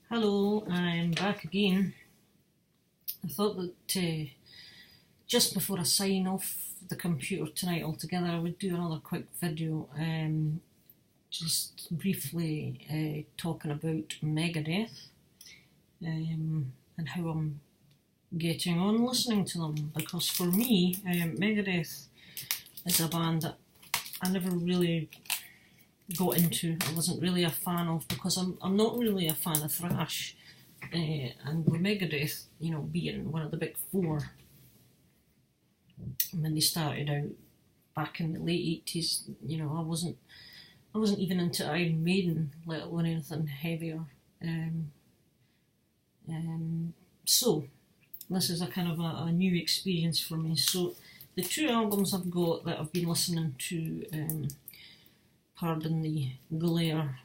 Hello, I'm back again. I thought that just before I sign off the computer tonight altogether, I would do another quick video, just briefly talking about Megadeth and how I'm getting on listening to them. Because for me, Megadeth is a band that I never really got into. I wasn't really a fan of, because I'm not really a fan of thrash, and with Megadeth, being one of the big four, when they started out back in the late 80s, I wasn't even into Iron Maiden, let alone anything heavier. So this is a kind of a new experience for me. So the two albums I've got that I've been listening to, pardon the glare,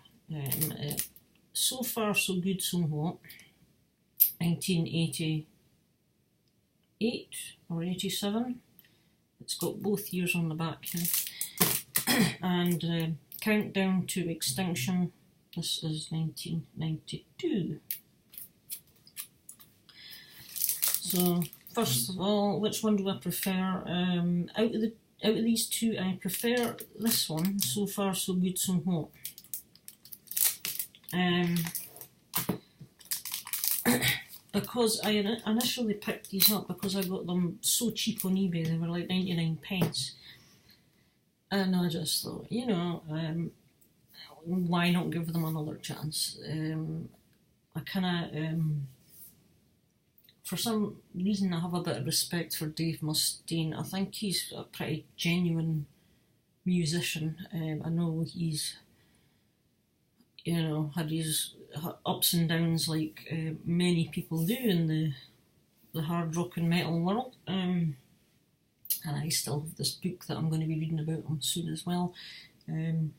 So Far So Good So What, 1988 or 87. It's got both years on the back here. And Countdown to Extinction, this is 1992. So first of all, which one do I prefer? Out of these two, I prefer this one, So Far So Good So What. Because I initially picked these up because I got them so cheap on eBay. They were like 99 pence. And I just thought, why not give them another chance? I kind of, for some reason, I have a bit of respect for Dave Mustaine. I think he's a pretty genuine musician. I know he's, had his ups and downs like many people do in the hard rock and metal world. And I still have this book that I'm going to be reading about him soon as well. And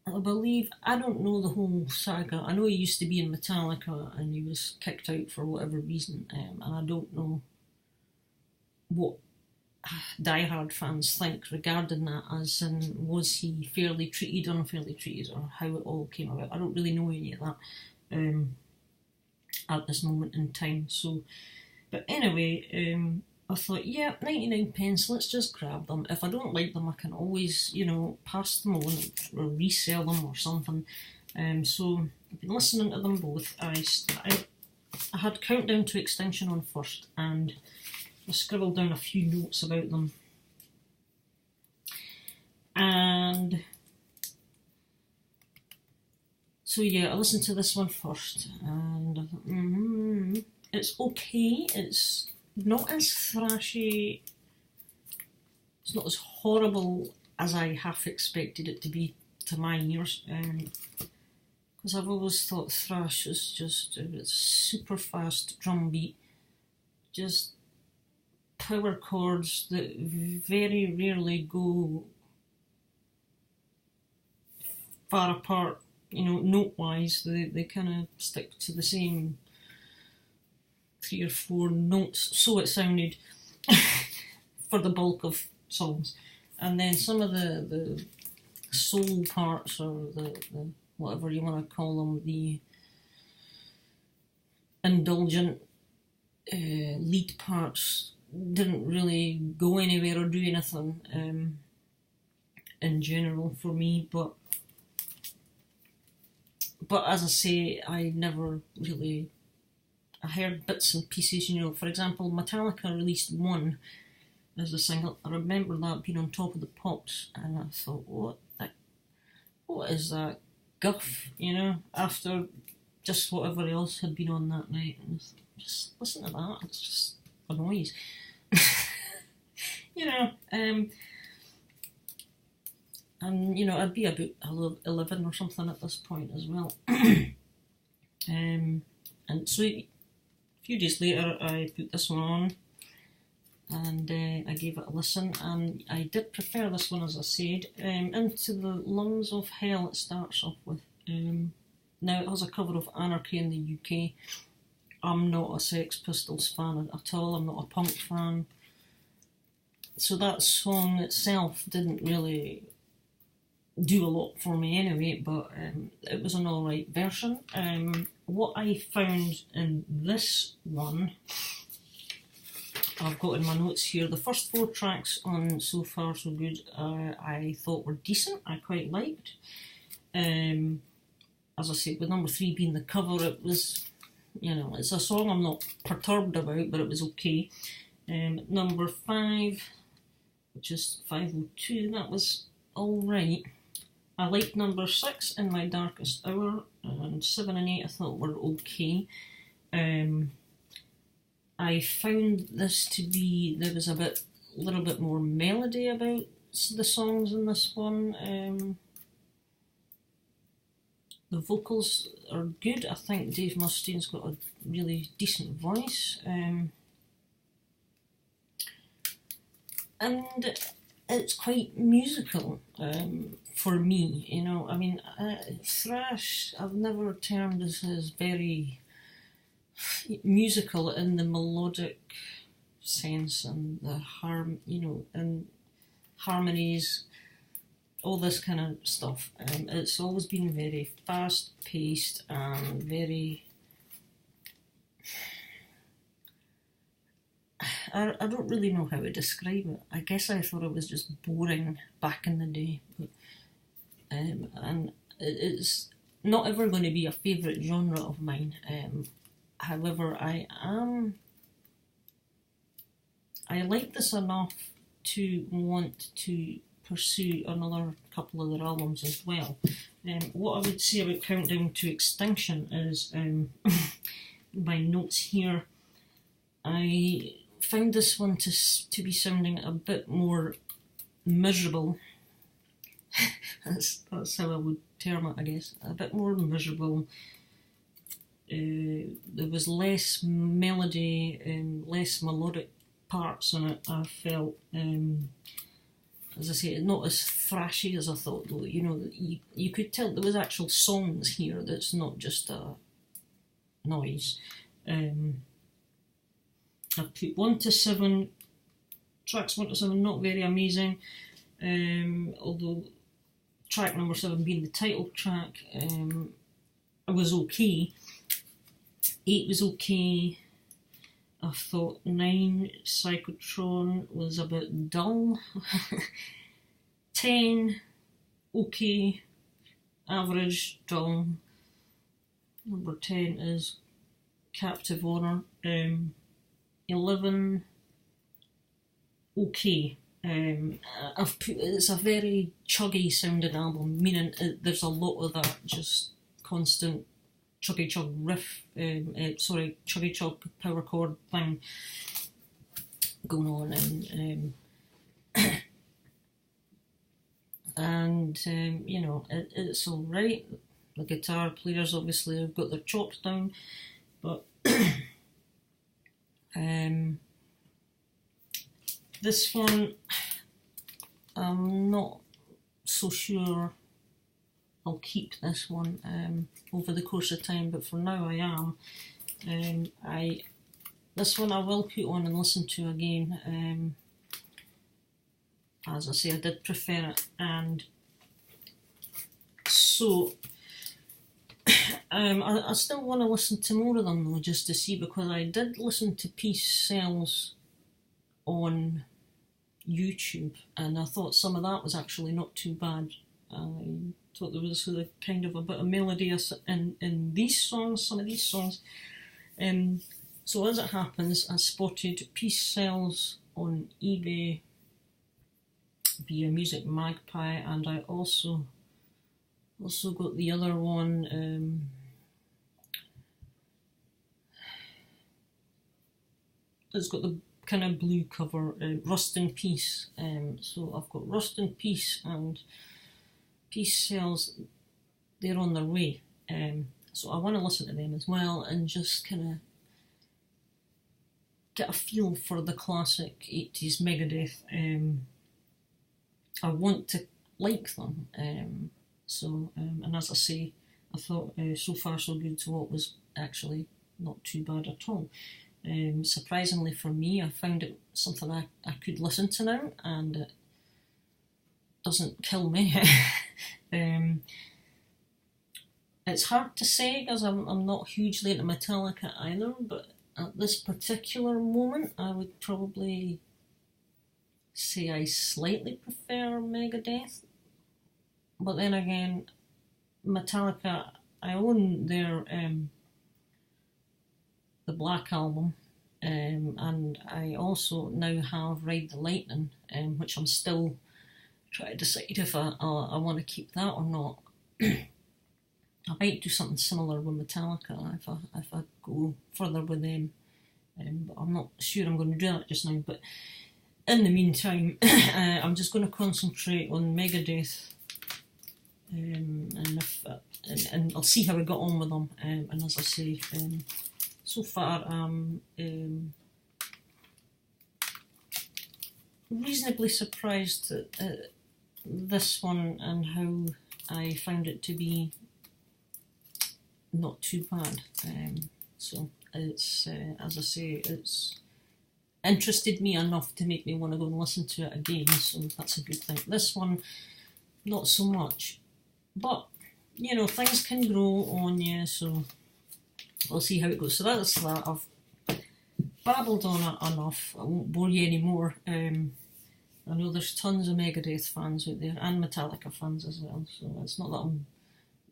I believe, I don't know the whole saga. I know he used to be in Metallica and he was kicked out for whatever reason, and I don't know what diehard fans think regarding that, as in, was he fairly treated, unfairly treated, or how it all came about. I don't really know any of that at this moment in time. So, but anyway, I thought, yeah, 99 pence, let's just grab them. If I don't like them, I can always, pass them on or resell them or something. So I've been listening to them both. I had Countdown to Extinction on first, and I scribbled down a few notes about them. And so yeah, I listened to this one first, and I thought, it's okay. It's not as thrashy. It's not as horrible as I half expected it to be to my ears. Because I've always thought thrash is just it's super fast drum beat, just power chords that very rarely go far apart, note-wise. They kind of stick to the same 3 or 4 notes, so it sounded, for the bulk of songs. And then some of the soul parts, or the whatever you want to call them, the indulgent lead parts, didn't really go anywhere or do anything in general for me. But as I say, I never really, I heard bits and pieces. For example, Metallica released One as a single. I remember that being on Top of the Pops, and I thought, what is that guff, after just whatever else had been on that night. And I thought, just listen to that, it's just a noise. And I'd be about 11 or something at this point as well. And so a few days later I put this one on, and I gave it a listen, and I did prefer this one, as I said. Into the Lungs of Hell it starts off with. Now it has a cover of Anarchy in the UK. I'm not a Sex Pistols fan at all. I'm not a punk fan. So that song itself didn't really do a lot for me anyway, but it was an alright version. What I found in this one, I've got in my notes here, the first 4 tracks on So Far So Good I thought were decent, I quite liked. As I said, with number 3 being the cover, it was, you know, it's a song I'm not perturbed about, but it was okay. Number 5, which is 502, that was alright. I liked number 6, In My Darkest Hour, and 7 and 8 I thought were okay. I found this to be, there was a little bit more melody about the songs in this one. The vocals are good. I think Dave Mustaine's got a really decent voice. And it's quite musical for me, you know. I mean, thrash I've never termed as very musical in the melodic sense, and the and harmonies, all this kind of stuff. It's always been very fast paced and very, I don't really know how to describe it. I guess I thought it was just boring back in the day, but and it's not ever going to be a favourite genre of mine. However, I like this enough to want to pursue another couple of their albums as well. What I would say about Countdown to Extinction is, my notes here, I found this one to be sounding a bit more miserable. that's how I would term it, I guess. A bit more miserable. There was less melody and less melodic parts in it, I felt. As I say, not as thrashy as I thought, though. You know, you could tell there was actual songs here, that's not just a noise. I've put 1 to 7, tracks 1 to 7, not very amazing, although track number 7 being the title track, it was okay. 8 was okay. I thought 9, Psychotron, was a bit dull. 10, okay. Average, dull. Number 10 is Captive Honor. 11, okay. It's a very chuggy sounding album, meaning there's a lot of that just constant chuggy chug riff, chuggy chug power chord thing going on, and you know, it's alright. The guitar players obviously have got their chops down, but this one, I'm not so sure I'll keep this one over the course of time, but for now I am. This one I will put on and listen to again. As I say, I did prefer it, and so I still want to listen to more of them though, just to see, because I did listen to Peace Sells on YouTube, and I thought some of that was actually not too bad. I thought there was a kind of a bit of melody in these songs, some of these songs. So as it happens, I spotted Peace Sells on eBay via Music Magpie, and I also got the other one. It's got the kind of blue cover, Rust in Peace. So I've got Rust in Peace and Peace Sells. They're on their way. So I want to listen to them as well and just kind of get a feel for the classic 80s Megadeth. I want to like them. And as I say, I thought So Far So Good to What was actually not too bad at all. Surprisingly for me, I found it something I could listen to now, and it doesn't kill me. It's hard to say because I'm not hugely into Metallica either, but at this particular moment I would probably say I slightly prefer Megadeth. But then again, Metallica, I own their the Black album, and I also now have Ride the Lightning, which I'm still trying to decide if I want to keep that or not. I might do something similar with Metallica if I go further with them, but I'm not sure I'm going to do that just now. But in the meantime, I'm just going to concentrate on Megadeth, and I'll see how I got on with them. And as I say, so far I'm reasonably surprised at this one and how I found it to be not too bad. So it's as I say, it's interested me enough to make me want to go and listen to it again, so that's a good thing. This one, not so much, but you know, things can grow on you, so we'll see how it goes. So that's that. I've babbled on it enough. I won't bore you anymore. I know there's tons of Megadeth fans out there and Metallica fans as well, so it's not that I'm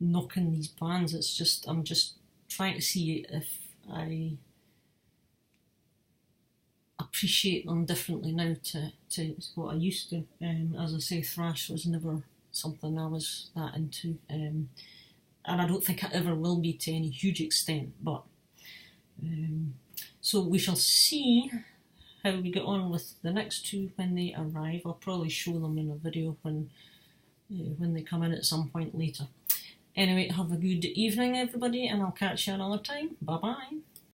knocking these bands, it's just I'm just trying to see if I appreciate them differently now to what I used to. As I say, thrash was never something I was that into, and I don't think I ever will be to any huge extent, but so we shall see how we get on with the next two when they arrive. I'll probably show them in a video when they come in at some point later. Anyway, have a good evening everybody, and I'll catch you another time. Bye bye.